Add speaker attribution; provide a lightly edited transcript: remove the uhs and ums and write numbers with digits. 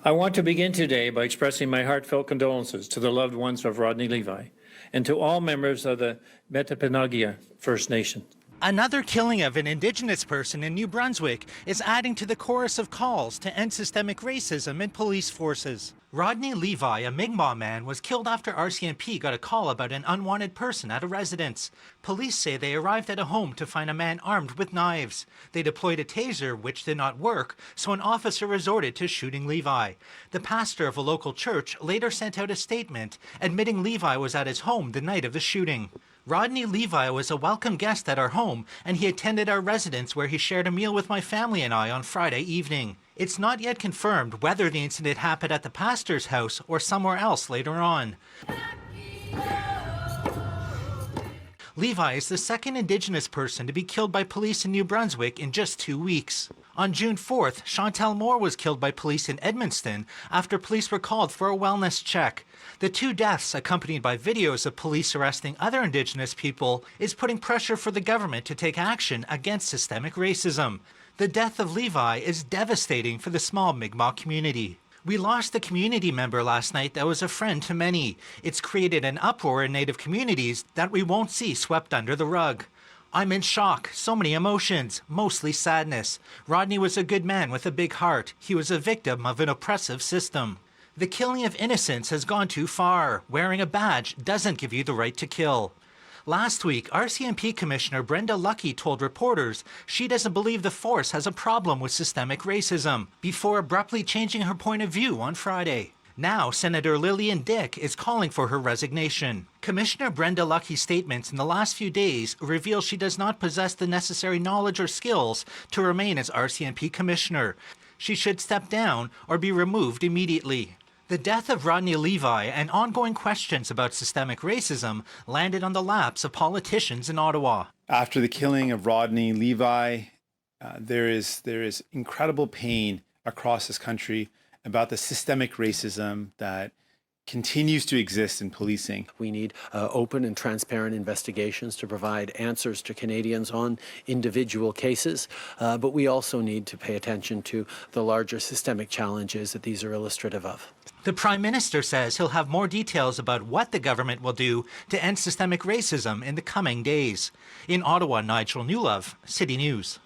Speaker 1: I want to begin today by expressing my heartfelt condolences to the loved ones of Rodney Levi and to all members of the Metapenagia First Nation.
Speaker 2: Another killing of an Indigenous person in New Brunswick is adding to the chorus of calls to end systemic racism in police forces. Rodney Levi, a Mi'kmaq man, was killed after RCMP got a call about an unwanted person at a residence. Police say they arrived at a home to find a man armed with knives. They deployed a taser, which did not work, so an officer resorted to shooting Levi. The pastor of a local church later sent out a statement admitting Levi was at his home the night of the shooting. Rodney Levi was a welcome guest at our home, and he attended our residence where he shared a meal with my family and I on Friday evening. It's not yet confirmed whether the incident happened at the pastor's house or somewhere else later on. Levi is the second Indigenous person to be killed by police in New Brunswick in just 2 weeks. On June 4th, Chantel Moore was killed by police in Edmundston after police were called for a wellness check. The two deaths, accompanied by videos of police arresting other Indigenous people, is putting pressure for the government to take action against systemic racism. The death of Levi is devastating for the small Mi'kmaq community. We lost a community member last night that was a friend to many. It's created an uproar in Native communities that we won't see swept under the rug. I'm in shock, so many emotions, mostly sadness. Rodney was a good man with a big heart. He was a victim of an oppressive system. The killing of innocents has gone too far. Wearing a badge doesn't give you the right to kill. Last week, RCMP Commissioner Brenda Lucki told reporters she doesn't believe the force has a problem with systemic racism, before abruptly changing her point of view on Friday. Now, Senator Lillian Dick is calling for her resignation. Commissioner Brenda Lucki's statements in the last few days reveal she does not possess the necessary knowledge or skills to remain as RCMP Commissioner. She should step down or be removed immediately. The death of Rodney Levi and ongoing questions about systemic racism landed on the laps of politicians in Ottawa.
Speaker 3: After the killing of Rodney Levi, there is incredible pain across this country about the systemic racism that continues to exist in policing.
Speaker 4: We need open and transparent investigations to provide answers to Canadians on individual cases, but we also need to pay attention to the larger systemic challenges that these are illustrative of.
Speaker 2: The Prime Minister says he'll have more details about what the government will do to end systemic racism in the coming days. In Ottawa, Nigel Newlove, City News.